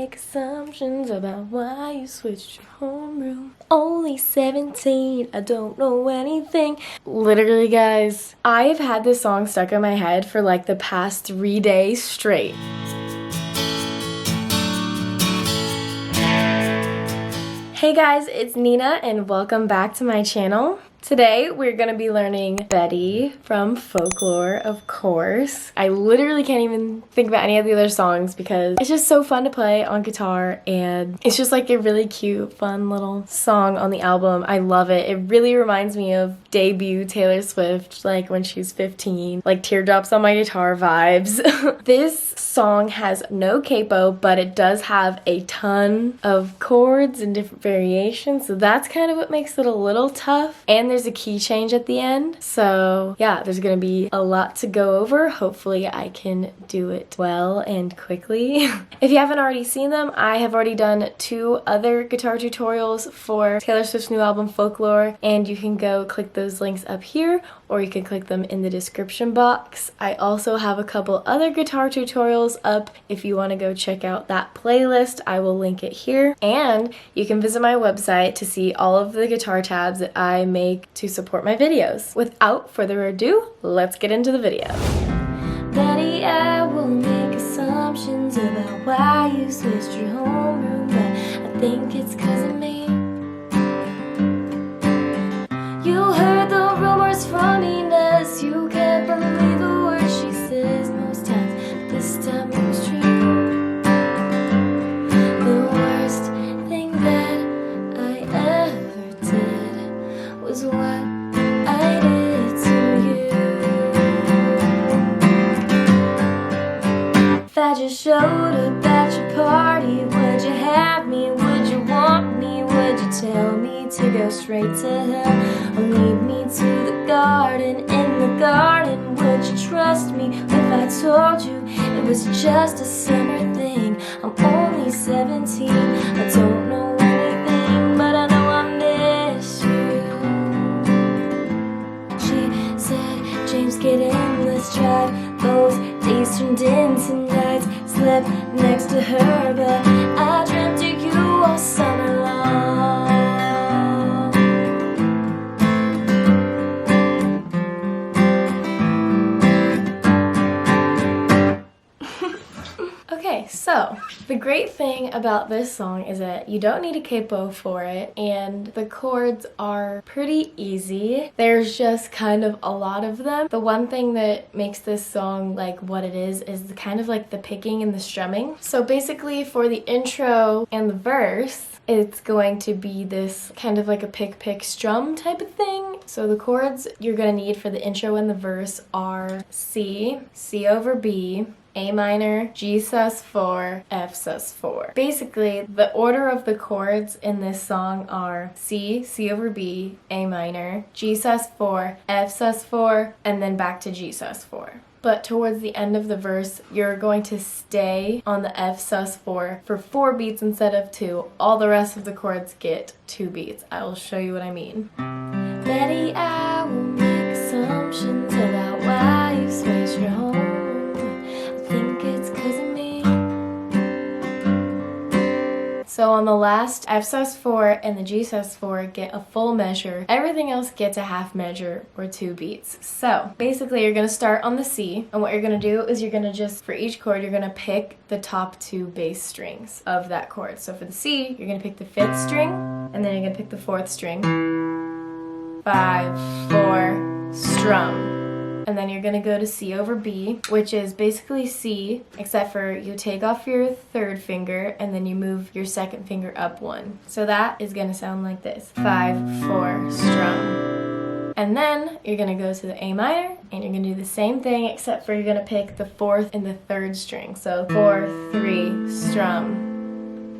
make assumptions about why you switched your homeroom. Only 17, I don't know anything. Literally, guys, I have had this song stuck in my head for like the past 3 days straight. Hey guys, it's Nina and welcome back to my channel. Today we're going to be learning Betty from Folklore, of course. I literally can't even think about any of the other songs because it's just so fun to play on guitar, and it's just like a really cute, fun little song on the album. I love it. It really reminds me of debut Taylor Swift, like when she was 15, like teardrops on my guitar vibes. This song has no capo, but it does have a ton of chords and different variations, so that's kind of what makes it a little tough. And there's a key change at the end, so yeah, there's gonna be a lot to go over. Hopefully I can do it well and quickly. If you haven't already seen them, I have already done 2 other guitar tutorials for Taylor Swift's new album Folklore, and you can go click those links up here, or you can click them in the description box. I also have a couple other guitar tutorials up if you want to go check out that playlist. I will link it here, and you can visit my website to see all of the guitar tabs that I make to support my videos. Without further ado, let's get into the video. Betty, I will make assumptions about why you switched your homeroom, but I think it's 'cause of me. You heard the rumors from Ines, you can't believe the words she says most times, but this time it was true. The worst thing that I ever did was what I did to you. If I just showed up at your party, would you have me? Would you want me? Would you tell me to go straight to hell, or lead me to the garden? In the garden, would you trust me if I told you it was just a summer thing? I'm only 17, I don't know anything, but I know I miss you. She said, James, get in, let's drive. Those days turned into nights, slept next to her, but I dreamt of you all summer long. Okay, so the great thing about this song is that you don't need a capo for it, and the chords are pretty easy. There's just kind of a lot of them. The one thing that makes this song like what it is the kind of like the picking and the strumming. So basically for the intro and the verse, it's going to be this kind of like a pick strum type of thing. So the chords you're gonna need for the intro and the verse are C, C over B, A minor, G sus4, F sus4. Basically, the order of the chords in this song are C, C over B, A minor, G sus4, F sus4, and then back to G sus4. But towards the end of the verse, you're going to stay on the F sus4 for 4 beats instead of 2. All the rest of the chords get 2 beats. I will show you what I mean. Betty, I will make assumptions about why you switched your home. I think it's 'cause of me. So on the last F sus4 and the G sus4 get a full measure. Everything else gets a half measure or 2 beats. So basically you're going to start on the C, and what you're going to do is you're going to just, for each chord, you're going to pick the top 2 bass strings of that chord. So for the C, you're going to pick the 5th string, and then you're going to pick the 4th string. 5, 4, strum. And then you're going to go to C over B, which is basically C, except for you take off your 3rd finger and then you move your 2nd finger up 1. So that is going to sound like this. 5, 4, strum. And then you're going to go to the A minor, and you're going to do the same thing, except for you're going to pick the 4th and the 3rd string. So 4, 3, strum.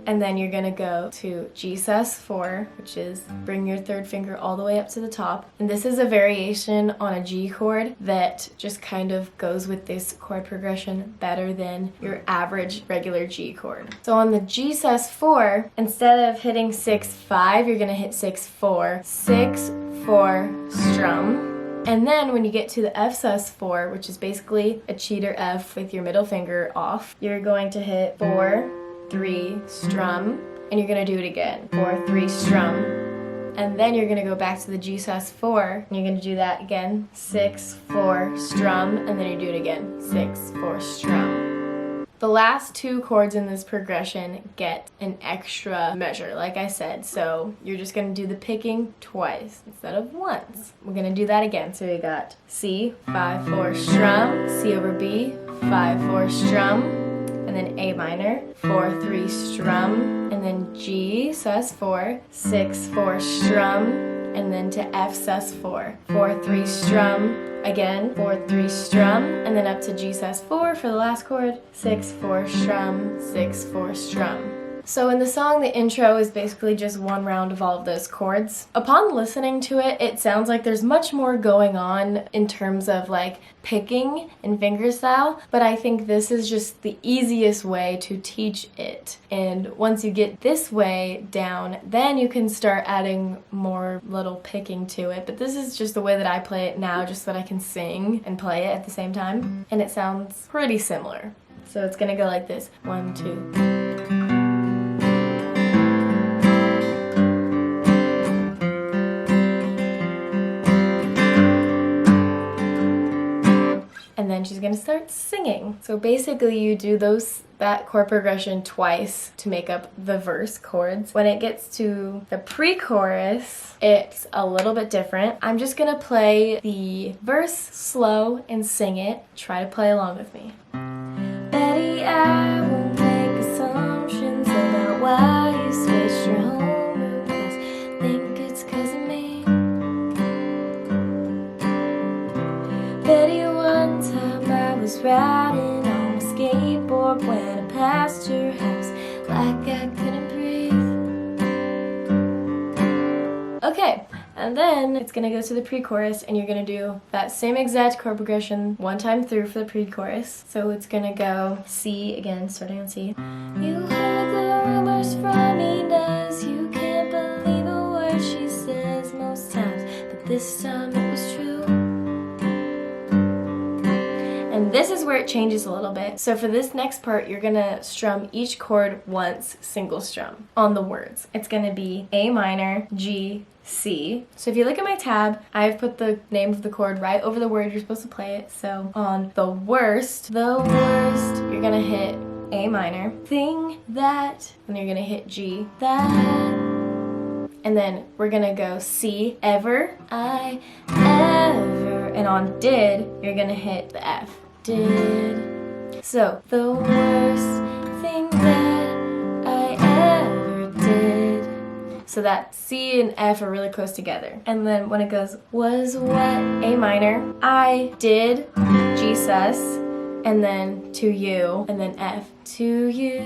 And then you're gonna go to G sus4, which is bring your 3rd finger all the way up to the top. And this is a variation on a G chord that just kind of goes with this chord progression better than your average regular G chord. So on the G sus4, instead of hitting 6-5, you're gonna hit 6-4, 6-4, strum. And then when you get to the F sus4, which is basically a cheater F with your middle finger off, you're going to hit 4, 3, strum, and you're gonna do it again. 4, 3, strum, and then you're gonna go back to the G sus4, and you're gonna do that again. 6, 4, strum, and then you do it again. 6, 4, strum. The last 2 chords in this progression get an extra measure, like I said, so you're just going to do the picking twice instead of once. We're going to do that again. So we got C, 5, 4, strum, C over B, 5, 4, strum, and then A minor, 4, 3, strum, and then G, sus4, 6, 4, strum, and then to F sus4, 4, 3, strum, again, 4, 3, strum, and then up to G sus4 for the last chord, 6, 4, strum, 6, 4, strum. So in the song, the intro is basically just one round of all of those chords. Upon listening to it, it sounds like there's much more going on in terms of like picking and fingerstyle, but I think this is just the easiest way to teach it. And once you get this way down, then you can start adding more little picking to it. But this is just the way that I play it now, just so that I can sing and play it at the same time. And it sounds pretty similar. So it's gonna go like this. 1, 2. And then she's gonna start singing. So basically you do that chord progression twice to make up the verse chords. When it gets to the pre-chorus, it's a little bit different. I'm just gonna play the verse slow and sing it. Try to play along with me. Betty, I won't make assumptions about why you switched your homeroom class. Think it's 'cause of me. Betty, one time I was riding on a skateboard when I passed your house like I couldn't breathe. Okay, and then it's gonna go to the pre-chorus, and you're gonna do that same exact chord progression one time through for the pre-chorus. So it's gonna go C again, starting on C. You heard the rumors from Inez, you can't believe a word she says most times, but this time it was true. And this is where it changes a little bit. So for this next part, you're gonna strum each chord once, single strum, on the words. It's gonna be A minor, G, C. So if you look at my tab, I've put the name of the chord right over the word you're supposed to play it. So on the worst, you're gonna hit A minor, thing, that, and you're gonna hit G, that. And then we're gonna go C, ever, I, ever. And on did, you're gonna hit the F. Did. So, the worst thing that I ever did. So that C and F are really close together. And then when it goes, was what, A minor, I did, G sus, and then to you, and then F, to you.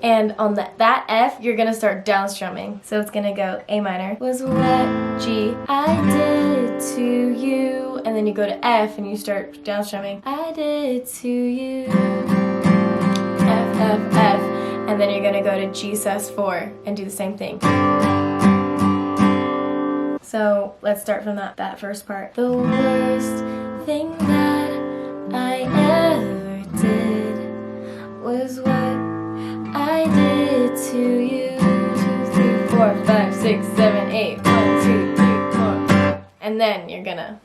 And on that F, you're gonna start down strumming. So it's gonna go A minor, was what, G, I did to you. And then you go to F and you start down strumming. I did to you. F, F, F. And then you're gonna go to G sus4 and do the same thing. So let's start from that first part. The worst thing that I ever did was what I did to you. 2, 3, 4, 5, 6, 7, 8. 1, 2, 3, 4. And then you're gonna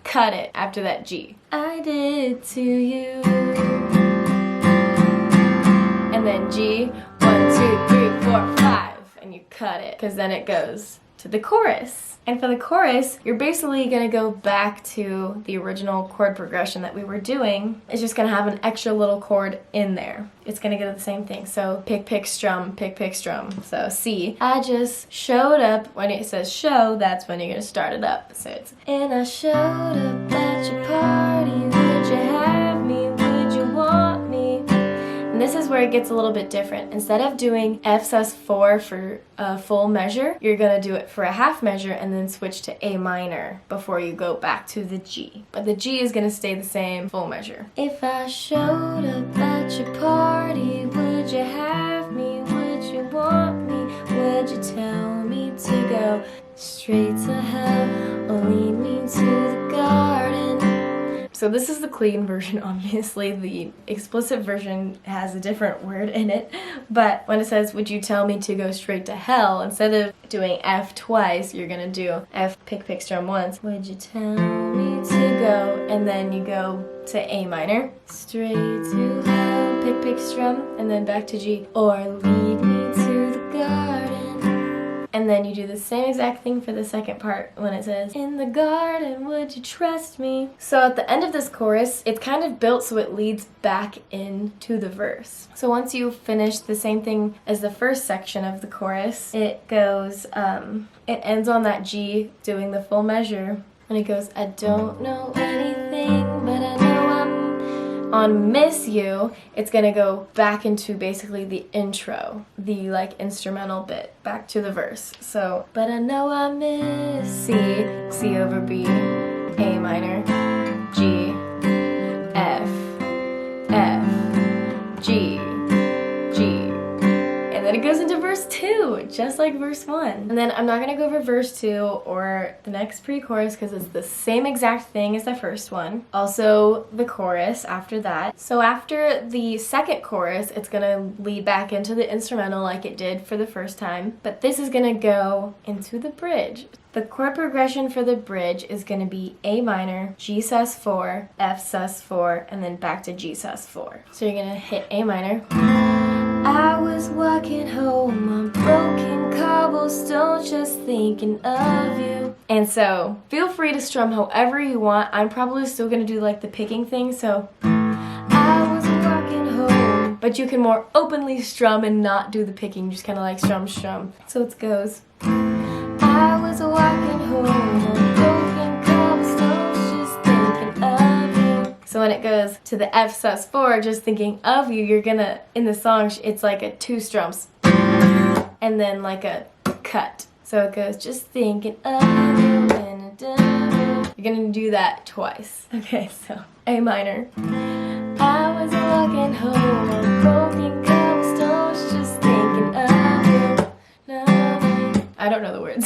cut it after that G. I did to you. And then G, 1, 2, 3, 4, 5. And you cut it, because then it goes to the chorus. And for the chorus, you're basically gonna go back to the original chord progression that we were doing. It's just gonna have an extra little chord in there. It's gonna go the same thing. So pick, pick, strum, pick, pick, strum. So C, I just showed up. When it says show, that's when you're gonna start it up. So it's, and I showed up at your party. Would you have me? Would you want me? And this is where it gets a little bit different. Instead of doing F sus4 for a full measure, you're gonna do it for a half measure and then switch to A minor before you go back to the G. But the G is gonna stay the same full measure. If I showed up at your party, would you have me? Would you want me? Would you tell me to go straight to hell or lead me to the garden? So this is the clean version, obviously. The explicit version has a different word in it. But when it says, would you tell me to go straight to hell, instead of doing F twice, you're gonna do F, pick, pick, strum once. Would you tell me to go, and then you go to A minor, straight to hell, pick, pick, strum, and then back to G, or lead me to the garden. And then you do the same exact thing for the second part when it says, in the garden, would you trust me? So at the end of this chorus, it's kind of built so it leads back into the verse. So once you finish the same thing as the first section of the chorus, it goes, it ends on that G doing the full measure. And it goes, I don't know anything, but I know I'm... On Miss You, it's gonna go back into basically the intro, the like instrumental bit, back to the verse. So, but I know I miss C, C over B, A minor, G, F, F, G, G. And then it goes into verse 2, just like verse 1. And then I'm not gonna go over verse 2 or the next pre-chorus because it's the same exact thing as the first one. Also the chorus after that. So after the second chorus, it's gonna lead back into the instrumental like it did for the first time. But this is gonna go into the bridge. The chord progression for the bridge is going to be A minor, G sus4, F sus4, and then back to G sus4. So you're going to hit A minor. I was walking home on broken cobblestones just thinking of you. And so feel free to strum however you want. I'm probably still going to do like the picking thing, so I was walking home. But you can more openly strum and not do the picking, just kind of like strum, strum. So it goes. I was walking home on broken cobblestones just thinking of you. So when it goes to the F sus4, just thinking of you, you're gonna, in the song, it's like a 2 strums and then like a cut. So it goes, just thinking of you. You're gonna do that twice. Okay, so A minor. I was walking home on broken cobblestones just thinking of you. I don't know the words.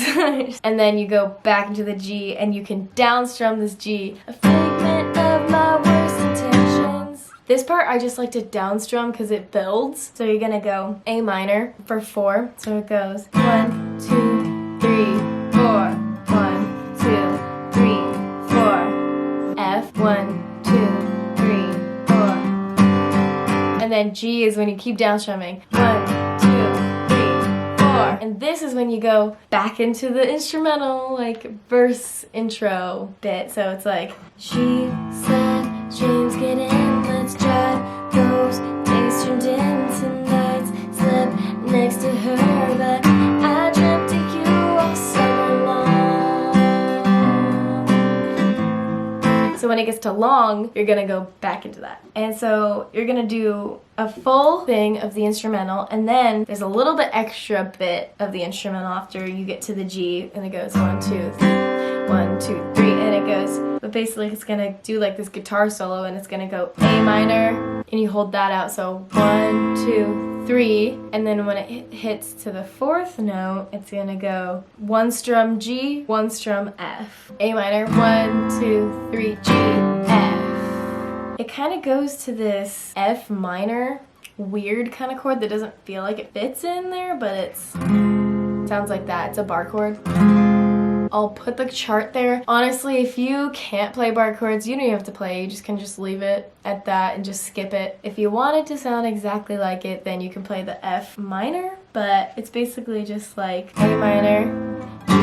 And then you go back into the G and you can down strum this G. A figment of my worst intentions. This part I just like to down strum because it builds. So you're gonna go A minor for 4. So it goes 1, 2, 3, 4. 1, 2, 3, 4. F 1, 2, 3, 4. And then G is when you keep down strumming. 1, 2. And this is when you go back into the instrumental, like, verse intro bit. So it's like, she said, James, get in, let's drive. Those days turned into nights. Slept next to her, but I dreamt of you all summer long. So when it gets to long, you're gonna go back into that. And so you're gonna do a full thing of the instrumental, and then there's a little bit extra bit of the instrumental after you get to the G, and it goes 1, 2, 3, 1, 2, 3, and it goes, but basically it's gonna do like this guitar solo, and it's gonna go A minor, and you hold that out, so 1, 2, 3, and then when it hits to the 4th note, it's gonna go 1 strum G, 1 strum F, A minor, 1, 2, 3, G, F. It kind of goes to this F minor weird kind of chord that doesn't feel like it fits in there, but it sounds like that. It's a bar chord. I'll put the chart there. Honestly, if you can't play bar chords, you don't even have to play. You just can just leave it at that and just skip it. If you want it to sound exactly like it, then you can play the F minor, but it's basically just like A minor, G,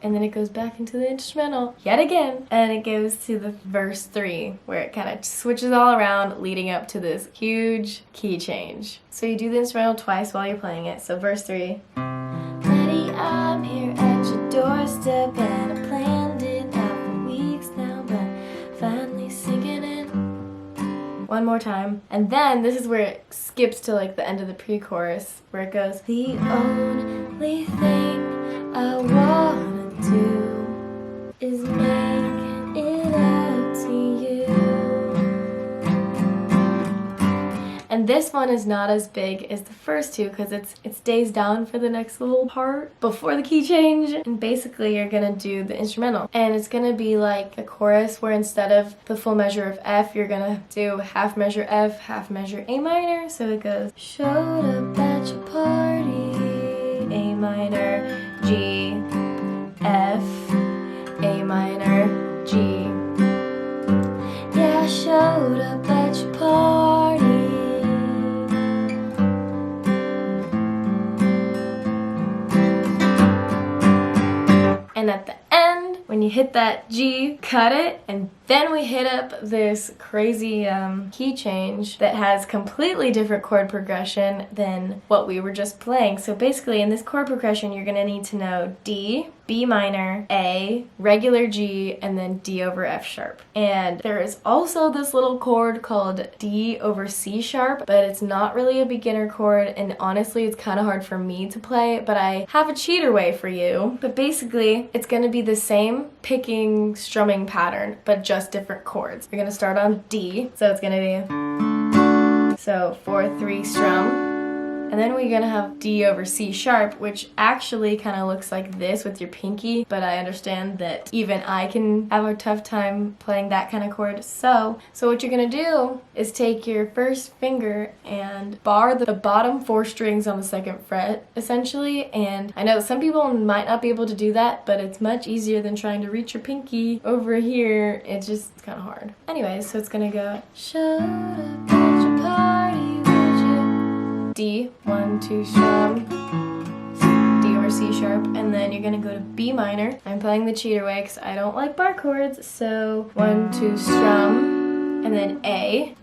and then it goes back into the instrumental yet again, and it goes to the verse 3 where it kind of switches all around leading up to this huge key change. So you do the instrumental twice while you're playing it. So verse 3. Buddy, I'm here at your doorstep and I planned it out for weeks now, but finally sinking in. One more time. And then this is where it skips to like the end of the pre-chorus where it goes, the only thing I want do is make it up to you. And And this one is not as big as the first two because it stays down for the next little part before the key change. And basically you're gonna do the instrumental. And it's gonna be like a chorus where instead of the full measure of F, you're gonna do half measure F, half measure A minor. So it goes, showed up at your party, A minor, G, F, A minor, G. Yeah, I showed up at your party. And at the end, when you hit that G, cut it, and then we hit up this crazy key change that has completely different chord progression than what we were just playing. So basically in this chord progression, you're gonna need to know D, B minor, A, regular G, and then D over F sharp. And there is also this little chord called D over C sharp, but it's not really a beginner chord, and honestly it's kind of hard for me to play, but I have a cheater way for you. But basically, it's gonna be the same picking strumming pattern, but just different chords. You're gonna start on D, so it's gonna be, so 4-3 strum. And then we're gonna have D over C sharp, which actually kind of looks like this with your pinky, but I understand that even I can have a tough time playing that kind of chord. So what you're gonna do is take your first finger and bar the bottom 4 strings on the 2nd fret, essentially. And I know some people might not be able to do that, but it's much easier than trying to reach your pinky over here. It's kind of hard. Anyways, so it's gonna go, showed up at your party. D, 1-2 strum, D over C sharp, and then you're gonna go to B minor. I'm playing the cheater way because I don't like bar chords, so 1-2 strum, and then A,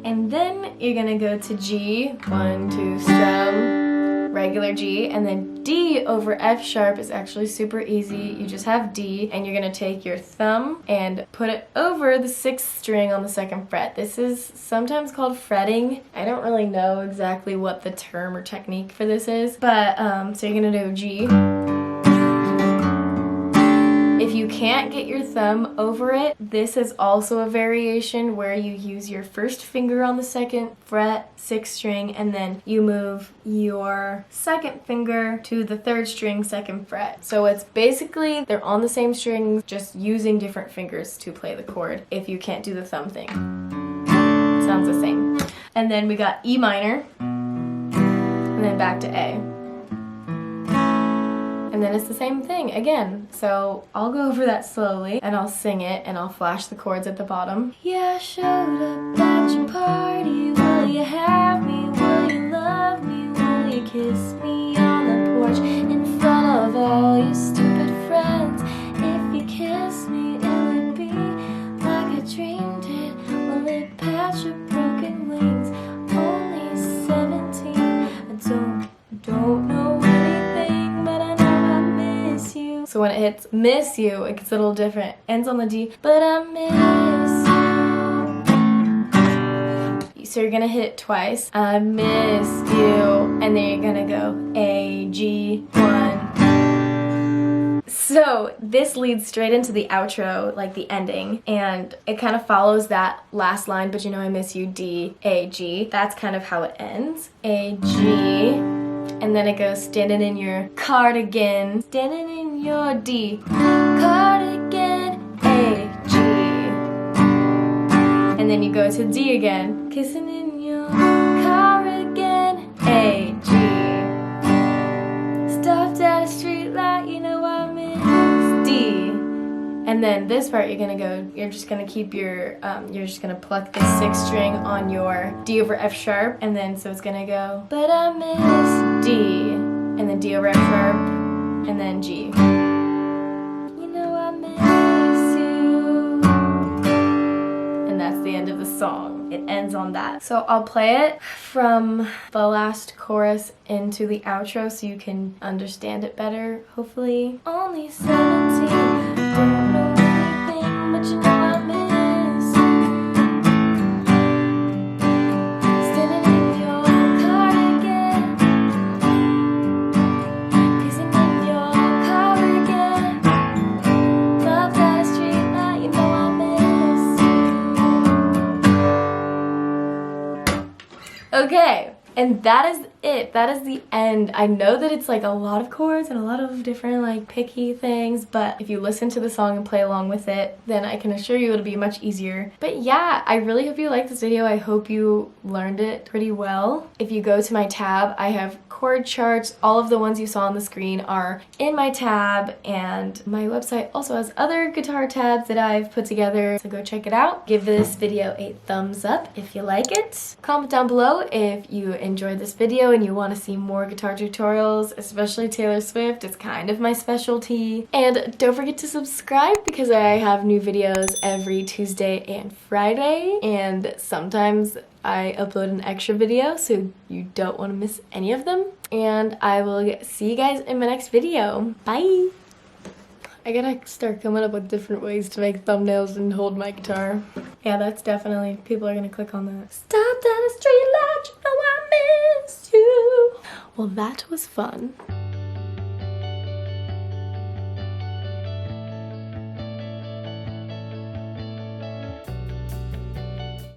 and then you're gonna go to G, 1-2 strum, regular G, and then D over F sharp is actually super easy. You just have D, and you're gonna take your thumb and put it over the 6th string on the 2nd fret. This is sometimes called fretting. I don't really know exactly what the term or technique for this is, but so you're gonna do G. If you can't get your thumb over it, this is also a variation where you use your first finger on the 2nd fret, 6th string, and then you move your 2nd finger to the 3rd string, 2nd fret. So it's basically, they're on the same strings, just using different fingers to play the chord if you can't do the thumb thing. Sounds the same. And then we got E minor, and then back to A. And then it's the same thing again. So I'll go over that slowly and I'll sing it and I'll flash the chords at the bottom. Yeah, I showed up at your party. Will you have me? Will you love me? Will you kiss me on the porch in front of all your stupid friends? If you kiss me, it would be like I dreamed it. Will it patch your broken wings? Only 17. I don't know anything, but I know. So when it hits miss you, it gets a little different. Ends on the D, but I miss you. So you're gonna hit it twice. I miss you. And then you're gonna go A, G, 1. So this leads straight into the outro, like the ending. And it kind of follows that last line, but you know I miss you, D, A, G. That's kind of how it ends. A, G. And then it goes standing in your cardigan, standing in your D, cardigan, A, G. And then you go to D again, kissing in your cardigan, A, G. Stopped at a street light, you know I miss D. And then this part you're just gonna keep your, you're just gonna pluck the 6th string on your D over F sharp, and then so it's gonna go, but I miss D, and then D over F sharp, and then G. You know I miss you. And that's the end of the song. It ends on that. So I'll play it from the last chorus into the outro so you can understand it better, hopefully. Only 17, don't know anything, but you know I miss standing in your cardigan, kissing in your cardigan, love that street light, you know I miss you. Okay, and that is it. That is the end. I know that it's like a lot of chords and a lot of different like picky things, but if you listen to the song and play along with it, then I can assure you it'll be much easier. But yeah, I really hope you liked this video. I hope you learned it pretty well. If you go to my tab, I have chord charts. All of the ones you saw on the screen are in my tab, and my website also has other guitar tabs that I've put together, so go check it out. Give this video a thumbs up if you like it. Comment down below if you enjoyed this video and you want to see more guitar tutorials, especially Taylor Swift. It's kind of my specialty. And don't forget to subscribe because I have new videos every Tuesday and Friday, and sometimes I upload an extra video, so you don't want to miss any of them. And I will see you guys in my next video. Bye! I gotta start coming up with different ways to make thumbnails and hold my guitar. Yeah, that's definitely, people are gonna click on that. Stop at a street light, you know I miss you. Well, that was fun.